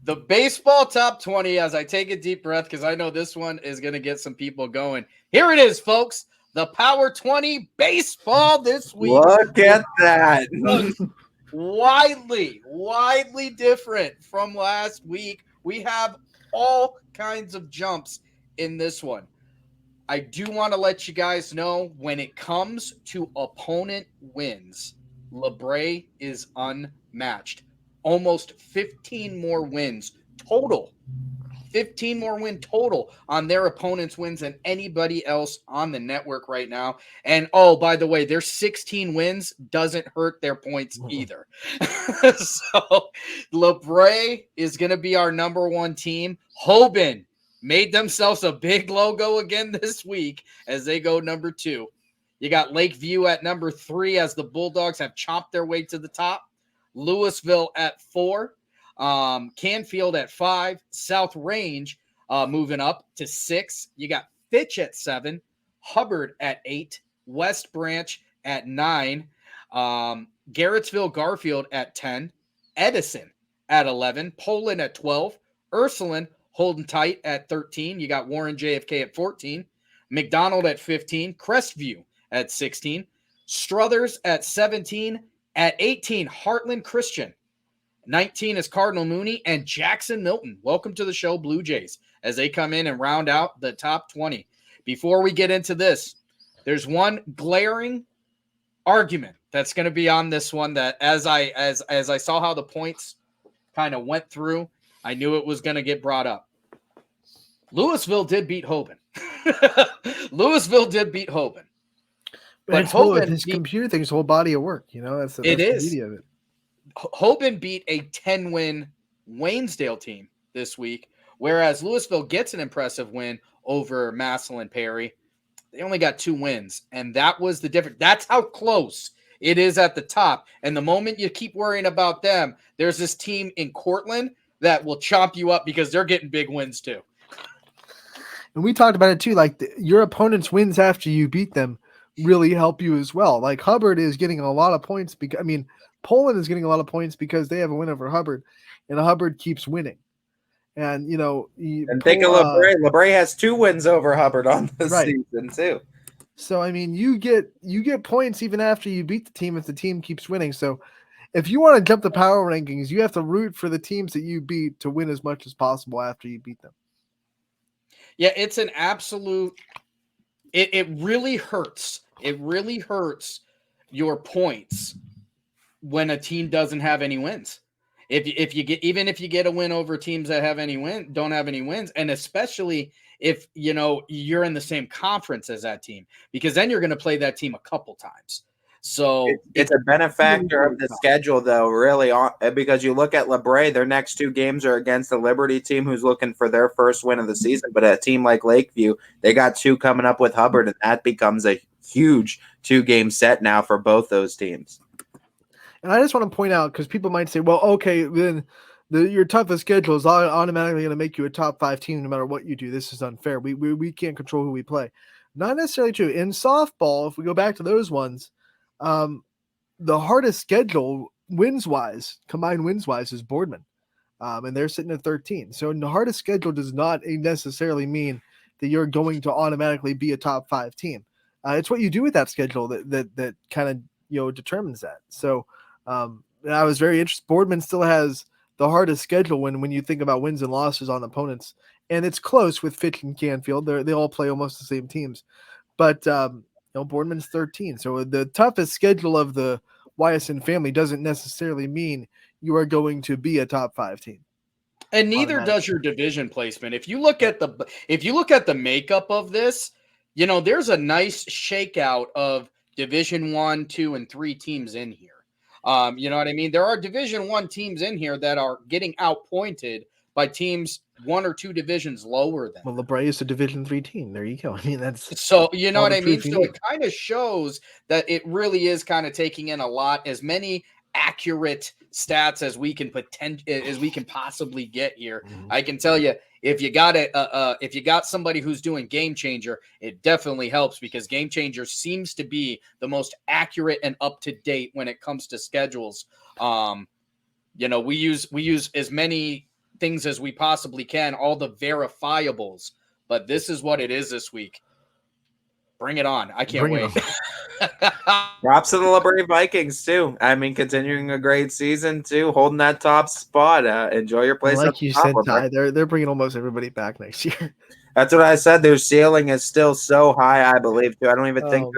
The baseball top 20, as I take a deep breath, because I know this one is going to get some people going. Here it is, folks. The Power 20 baseball this week. Look at that. Widely different from last week. We have all kinds of jumps in this one. I do want to let you guys know when it comes to opponent wins, LeBray is unmatched. Almost 15 more wins total. 15 more win total on their opponent's wins than anybody else on the network right now. And oh, by the way, their 16 wins doesn't hurt their points either. So LeBray is going to be our number one team. Hoban made themselves a big logo again this week as they go number 2. You got Lakeview at number 3 as the Bulldogs have chopped their way to the top. Louisville at 4. Canfield at 5. South Range moving up to 6. You got Fitch at 7. Hubbard at 8. West Branch at 9. Garrettsville Garfield at 10. Edison at 11. Poland at 12. Ursuline holding tight at 13. You got Warren JFK at 14. McDonald at 15. Crestview at 16. Struthers at 17. At 18, Heartland Christian. 19 is Cardinal Mooney and Jackson Milton. Welcome to the show, Blue Jays, as they come in and round out the top 20. Before we get into this, there's one glaring argument that's going to be on this one that as I saw how the points kind of went through, I knew it was going to get brought up. Louisville did beat Hoban. Louisville did beat Hoban. But Hoban, his computer thing's whole body of work, that's the beauty of it. Hoban beat a 10-win Waynesdale team this week, whereas Louisville gets an impressive win over Massillon Perry. They only got 2 wins, and that was the difference. That's how close it is at the top. And the moment you keep worrying about them, there's this team in Cortland that will chomp you up because they're getting big wins too. And we talked about it too, like your opponent's wins after you beat them really help you as well. Like Hubbard is getting a lot of points Poland is getting a lot of points because they have a win over Hubbard, and Hubbard keeps winning. And think of LeBray. LeBray has 2 wins over Hubbard on this season too. So you get points even after you beat the team if the team keeps winning. So if you want to jump the power rankings, you have to root for the teams that you beat to win as much as possible after you beat them. Yeah, it's an absolute. It really hurts. It really hurts your points when a team doesn't have any wins. If you get a win over teams that don't have any wins, and especially if you're in the same conference as that team, because then you're going to play that team a couple times. So it's a benefactor of the schedule, though, really, because you look at LeBray, their next 2 games are against the Liberty team, who's looking for their first win of the season. But a team like Lakeview, they got 2 coming up with Hubbard, and that becomes a huge 2-game set now for both those teams. And I just want to point out, because people might say, well, okay, then your toughest schedule is automatically going to make you a top 5 team no matter what you do. This is unfair. We can't control who we play. Not necessarily true. In softball, if we go back to those ones, the hardest schedule combined wins-wise is Boardman. And they're sitting at 13. So the hardest schedule does not necessarily mean that you're going to automatically be a top 5 team. It's what you do with that schedule that kind of determines that. So I was very interested. Boardman still has the hardest schedule when you think about wins and losses on opponents, and it's close with Fitch and Canfield. They all play almost the same teams, but Boardman's 13. So the toughest schedule of the YSN family doesn't necessarily mean you are going to be a top 5 team. And neither does your division placement. If you look at the makeup of this, there's a nice shakeout of Division 1, 2, and 3 teams in here. You know what I mean? There are Division 1 teams in here that are getting outpointed by teams 1 or 2 divisions lower than. Well, LeBray is a Division 3 team. There you go. I mean, that's so you know what I mean. So it kind of shows that it really is kind of taking in a lot, as many accurate stats as we can possibly get here. Mm-hmm. I can tell you, if you got somebody who's doing Game Changer, it definitely helps, because Game Changer seems to be the most accurate and up to date when it comes to schedules. We use as many things as we possibly can, all the verifiables. But this is what it is this week. Bring it on. I can't Bring it wait. Props to the LeBray Vikings, too. I mean, continuing a great season, too, holding that top spot. Enjoy your place. Like you said, Ty, they're bringing almost everybody back next year. That's what I said. Their ceiling is still so high, I believe, too. I don't even think